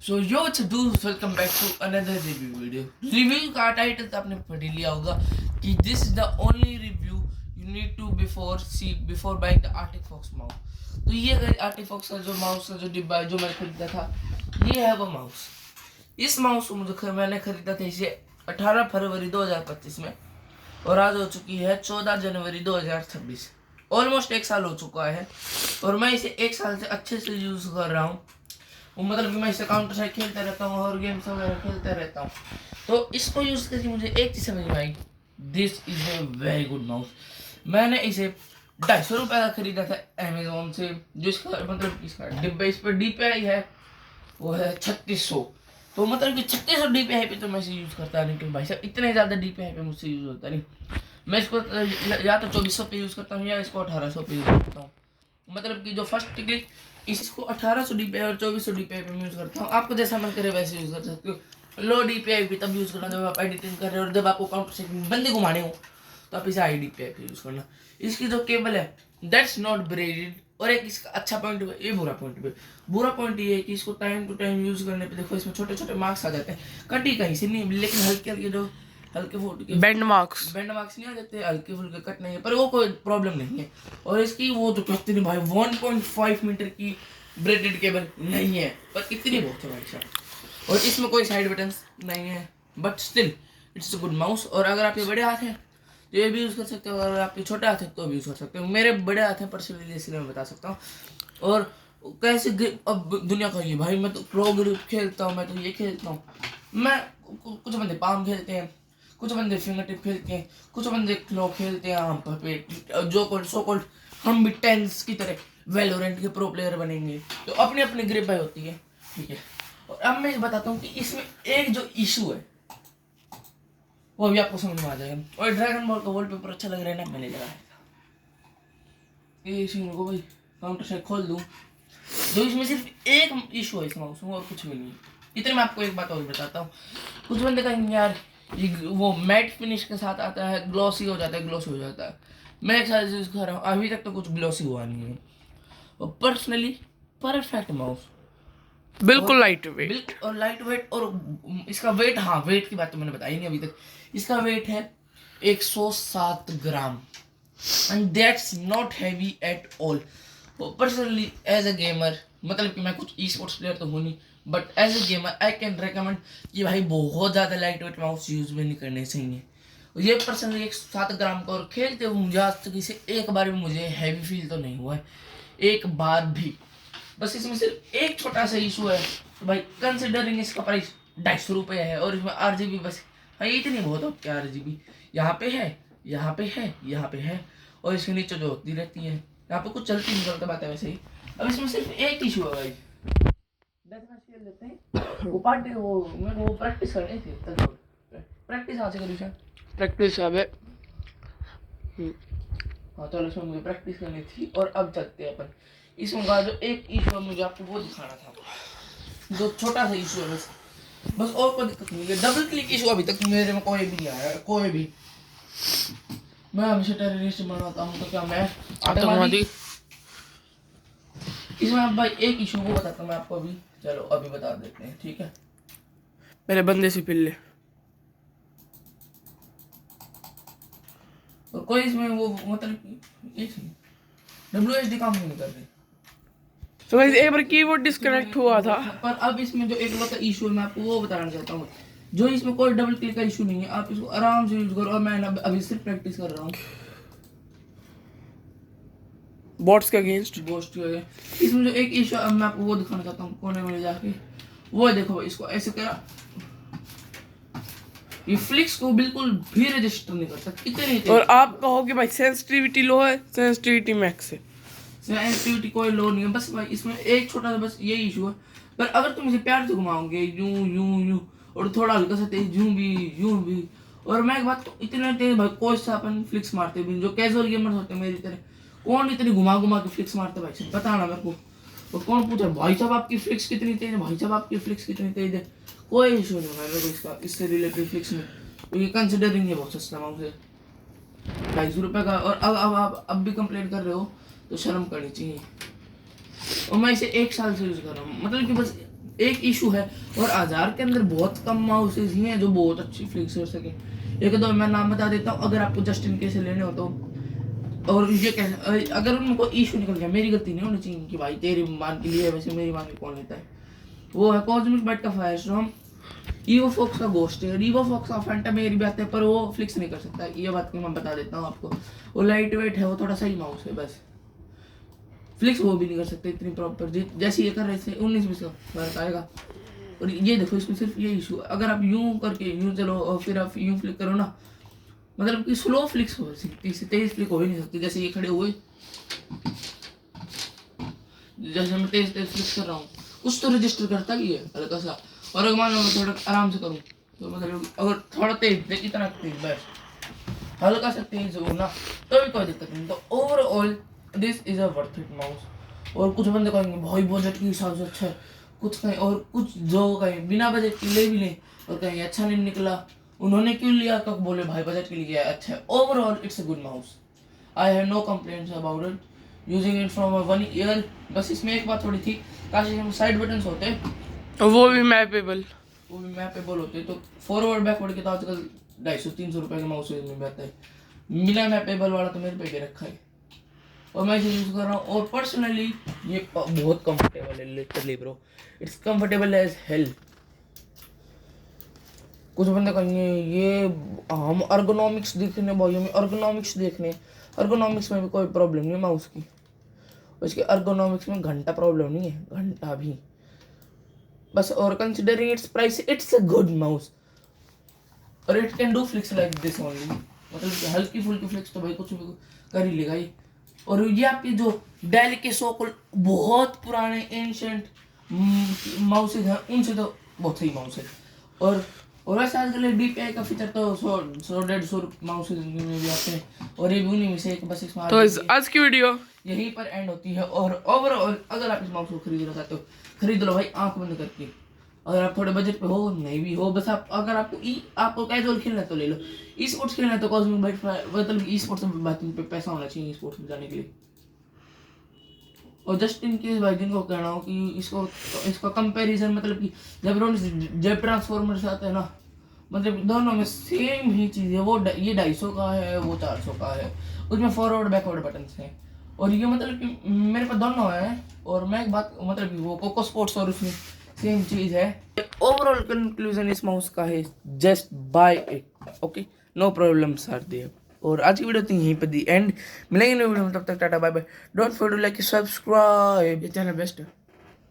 So yo dudes, welcome back to another review video. Review का title तो आपने पढ़ लिया होगा कि this is the only review you need to before buying the Arctic Fox mouse. तो ये आर्टिक फॉक्स का जो माउस का जो डिब्बा है जो मैंने खरीदा था, ये है वो माउस। इस माउस को मैंने खरीदा था इसे 18 फरवरी 2025 में, और आज हो चुकी है 14 जनवरी 2026। ऑलमोस्ट एक साल हो चुका है और मैं इसे एक साल से अच्छे से यूज़ कर रहा हूँ। मतलब कि मैं इसे काउंटर स्ट्राइक खेलता रहता हूँ और गेम्स वगैरह खेलता रहता हूँ। तो इसको यूज़ करके मुझे एक चीज़ समझ में आई, this is a very good mouse. मैंने इसे 250 रुपये का खरीदा था अमेजोन से, जिसका मतलब इसका डिब्बा इस पर DPI है, वो है 3600। तो मतलब कि 3600 DPI पे तो मैं इसे यूज़ करता नहीं, क्योंकि भाई साहब इतने ज़्यादा DPI पे मुझसे यूज़ होता नहीं। मैं इसको या तो 2400 पे यूज़ करता हूँ या इसको 1800 पे यूज़ करता हूँ। मतलब कि जो फर्स्ट क्लिक इसको 1800 DPI और 2400 DPI पे यूज़ करता हूँ। आपको जैसा मन करे वैसे यूज़ कर सकते हो। लो DPI भी तब यूज़ करना जब आप एडिटिंग कर रहे हो और जब आपको काउंटर स्ट्राइक बंदे घुमाने हो, तो आप इसे हाई DPI पे यूज़ करना। इसकी जो केबल है दैट्स नॉट ब्रेडेड। और एक इसका अच्छा पॉइंट है, ये बुरा पॉइंट ये है कि इसको टाइम टू टाइम यूज़ करने पे देखो इसमें छोटे छोटे मार्क्स आ जाते हैं। कटी कहीं से नहीं, लेकिन हल्के हल्के जो हल्के फुल्के बैंड मार्क्स नहीं आ जाते, हल्के फुल्के कट नहीं है, पर वो कोई प्रॉब्लम नहीं है। और इसकी वो तो कहते नहीं भाई 1.5 मीटर की ब्रेडेड केबल नहीं है, पर इतनी बहुत है भाई साहब। और इसमें कोई साइड बटन्स नहीं है, but still it's a good mouse. और अगर आपके बड़े हाथ हैं तो ये भी यूज़ कर सकते हो, अगर आपके छोटे हाथ हैं तो भी यूज़ कर सकते हो। मेरे बड़े हाथ हैं पर्सनली, इसलिए मैं बता सकता हूँ। और कैसे अब दुनिया का ये भाई, मैं तो प्रो ग्रिप खेलता हूँ, मैं तो ये खेलता हूँ। मैं कुछ बंदे पाम खेलते हैं, कुछ बंदे फिंगर टिप खेलते हैं, कुछ बंदे क्लो खेलते हैं, हम पे जो सो कॉल्ड हम भी टेंस की तरह वैलोरेंट के प्रो प्लेयर बनेंगे। तो अपनी अपनी ग्रिप भाई होती है, ठीक है। और अब मैं बताता हूँ कि इसमें एक जो इशू है वो भी आपको समझ में आ जाएगा। और ड्रैगन बॉल का वॉलपेपर अच्छा लग रहा है ना, मैंने लगाया था। ये इशू को भाई काउंटर स्ट्राइक खोल दूँ, जो इसमें सिर्फ एक इशू है इस माउस में और कुछ भी नहीं है। इतने मैं आपको एक बात और बताता हूँ। कुछ बंदे कहेंगे यार ये वो मैट फिनिश के साथ आता है, ग्लॉसी हो जाता है। मैं एक साल यूज़ कर रहा हूँ, अभी तक तो कुछ ग्लॉसी हुआ नहीं है। और पर्सनली परफेक्ट माउस, बिल्कुल लाइट वेट। बिल्कुल और लाइट वेट। और इसका वेट, हाँ वेट की बात तो मैंने बताई नहीं अभी तक। इसका वेट है 107 gram and that's not heavy at all. Personally as a gamer, मतलब कि मैं कुछ ई स्पोर्ट्स प्लेयर तो हूँ नहीं, but as a gamer I can recommend कि भाई बहुत ज़्यादा लाइट वेट माउस यूज़ भी नहीं करने चाहिए। और ये पर्सनली 107 ग्राम का, और खेलते हुए मुझे आज तक इसे एक बार भी मुझे हैवी फील तो नहीं हुआ है, एक बार भी। बस इसमें सिर्फ एक छोटा सा इशू है, तो भाई कंसिडरिंग इसका प्राइस 250 रुपये है और इसमें RGB बस, हाँ इतनी बहुत होती है RGB। यहाँ पे है, यहाँ पे है, यहाँ पे है, और इसके नीचे जो होती रहती है, यहाँ पे कुछ चलती नहीं चलता बात है वैसे ही। अब इसमें सिर्फ एक इशू है भाई, खेल लेते हैं वो पार्टी, वो मेरे को प्रैक्टिस करनी थी। चल प्रैक्टिस आज करी शायद, प्रैक्टिस अब है। हाँ चलो इसमें मुझे प्रैक्टिस करनी थी। और अब चलते हैं अपन इसमें का जो एक इशू है मुझे आपको वो दिखाना था, जो छोटा सा इशू है बस और कोई दिक्कत नहीं है। डबल क्लिक इशू अभी तक मेरे में कोई भी नहीं आया, कोई भी। मैं हमेशा टेररिस्ट बनाता हूँ, तो क्या मैं आतंकवादी? इसमें आप भाई एक इशू वो बताता हूँ मैं आपको अभी, चलो अभी बता देते हैं, ठीक है। मेरे बंदे से पिल्ले और कोई इसमें वो मतलब WSD काम नहीं कर रही। तो गाइस एक बार कीबोर्ड डिस्कनेक्ट हुआ था, पर अब इसमें जो एक लोग का इशू है मैं आपको वो बताना चाहता हूँ, जो इसमें कोई डबल क्लिक का इशू नहीं है, आप इसको आराम से यूज करो। और मैं अभी सिर्फ प्रैक्टिस कर रहा हूँ बॉट्स के अगेंस्ट। गोस्ट है। इसमें जो एक इशू है मैं आपको वो दिखाना चाहता हूँ, कोने में जाके वो देखो, इसको ऐसे करा, ये फ्लिक्स को बिल्कुल भी रजिस्टर नहीं करता, इतने। और आप कहोगे भाई सेंसिटिविटी लो है, सेंसिटिविटी मैक्स है। सेंसिटिविटी कोई लो नहीं है, बस भाई इसमें एक छोटा सा बस ये इशू है। पर अगर तुम इसे प्यार से घुमाओगे यूं यूं यूं, और थोड़ा हल्का सा तेज यूं भी, और मैं एक बात तो इतने तेज भाई कोई सा अपन फ्लिक्स मारते भी, जो कैजुअल गेमर्स होते हैं मेरी तरह, कौन इतनी घुमा घुमा के फ्लिक्स मारते भाई साहब, बताना मेरे को। और कौन पूछे भाई साहब आपकी फ्लिक्स कितनी तेज है, भाई साहब आपकी फ्लिक्स कितनी तेज है। कोई इशू नहीं है मेरे को इसका, इससे रिलेटेड फ्लिक्स में। तो ये कंसिडरिंग है बहुत सस्ता अमाउंट है, 250 रुपये का। और अब आप अब भी कंप्लेंट कर रहे हो तो शर्म करनी चाहिए। और मैं इसे एक साल से यूज़ कर रहा हूँ, मतलब कि बस एक इशू है, और 1000 के अंदर बहुत कम माउसेज ही हैं जो बहुत अच्छी फ्लिक्स कर सके। एक दो मैं नाम बता देता हूँ, अगर आपको जस्ट इन केस लेने हो तो। और ये कैसे, अगर उनको इशू निकल गया, मेरी गलती नहीं होनी चाहिए कि भाई तेरी मान के लिए, वैसे मेरी मान के कौन लेता है। वो है कॉस्मिक बाइट का फायरस्टॉर्म, ईवो फॉक्स का गोस्ट है, ईवो फॉक्स का फैंटम मेरी भी आता है, पर वो फ्लिक्स नहीं कर सकता, ये बात मैं बता देता हूँ आपको। वो लाइट वेट है, वो थोड़ा सही माउस है बस, फ्लिक्स वो भी नहीं कर सकते इतनी प्रॉपर जैसे ये कर रहे थे। 19-20 का फर्क आएगा। और ये देखो इसमें सिर्फ ये इशू, अगर आप यूं करके यूं चलो और फिर आप यूं फ्लिक करो ना, मतलब कि स्लो फ्लिक्स हो सकती, तेज फ्लिक हो ही नहीं सकती। जैसे ये खड़े हुए, जैसे मैं तेज फ्लिक कर रहा हूँ, कुछ तो रजिस्टर करता ही है हल्का सा। और अगर मान लो मैं थोड़ा आराम से करूँ तो मतलब अगर थोड़ा तेज, इतना तेज बस हल्का सा तेज हो ना, तो भी कोई दिक्कत नहीं। तो overall this is a worth it mouse. और कुछ बंदे कहेंगे भाई बजट के हिसाब से अच्छा है, कुछ कहें, और कुछ जो कहें बिना बजट के ले भी लें और कहें अच्छा नहीं निकला, उन्होंने क्यों लिया, कब बोले भाई बजट के लिए अच्छा है। Overall it's a good mouse, I have no complaints about it, using it from 1 year. बस इसमें एक बात थोड़ी थी, काश इसमें साइड बटन्स होते, वो भी मैपेबल, वो भी मैपेबल होते, तो फॉरवर्ड बैकवर्ड के तो आजकल 250-300 रुपए के माउस में भी आता है। बिना मैपेबल वाला तो मेरे पे भी रखा है और मैं इसे यूज कर रहा हूँ। और पर्सनली ये बहुत कंफर्टेबल है, literally bro, it's comfortable as hell. कुछ बंदे कहेंगे ये हम अर्गोनॉमिक्स देखने, भाई हमें अर्गोनॉमिक्स देखने, अर्गोनॉमिक्स में भी कोई प्रॉब्लम नहीं है माउस की, उसके अर्गोनॉमिक्स में घंटा प्रॉब्लम नहीं है, घंटा भी बस। और considering it's price, it's a good mouse और it can do flicks like this only, मतलब हल्की फुल्की फ्लिक्स तो भाई कुछ भी कर ही लेगा ही। और ये आपके जो डेल के सो बहुत पुराने एंशिएंट माउसेज हैं, उनसे तो बहुत सही माउस है। और वैसे आजकल DPI का फीचर तो 100-150 माउसेज में भी आते हैं, और ये भी उन्हीं में से एक। बस इसमें तो आज की वीडियो यहीं पर एंड होती है। और ओवरऑल अगर आप इस माउस को खरीदना चाहते हो, खरीद लो भाई आंख बंद करके। अगर आप थोड़े बजट पे हो, नहीं भी हो, बस आप अगर आपको कैजुअल खेलना है तो ले लो, ई स्पोर्ट्स खेलना है तो कॉस्मिक बाइट, मतलब ई स्पोर्ट्स में बात पे पैसा होना चाहिए ई स्पोर्ट्स में जाने के लिए। और जस्ट इन केस भाई जिनको कहना हो कि इसका कंपैरिजन, मतलब कि जब ट्रांसफॉर्मर्स आते हैं ना, मतलब दोनों में सेम ही चीज़ है। वो ये 250 का है, वो 400 का है, उसमें फॉरवर्ड बैकवर्ड बटन्स हैं। और ये मतलब कि मेरे पास दोनों है। और मैं एक बात, मतलब कि वो कोको स्पोर्ट्स और उसमें सेम चीज़ है। ओवरऑल कंक्लूजन इस माउस का है, just buy it, okay, no problems are there. और आज की वीडियो थी यहीं पे दी एंड, मिलेंगे नई वीडियो में, तब तक tata bye bye, don't forget to like subscribe, ये चैनल बेस्ट है।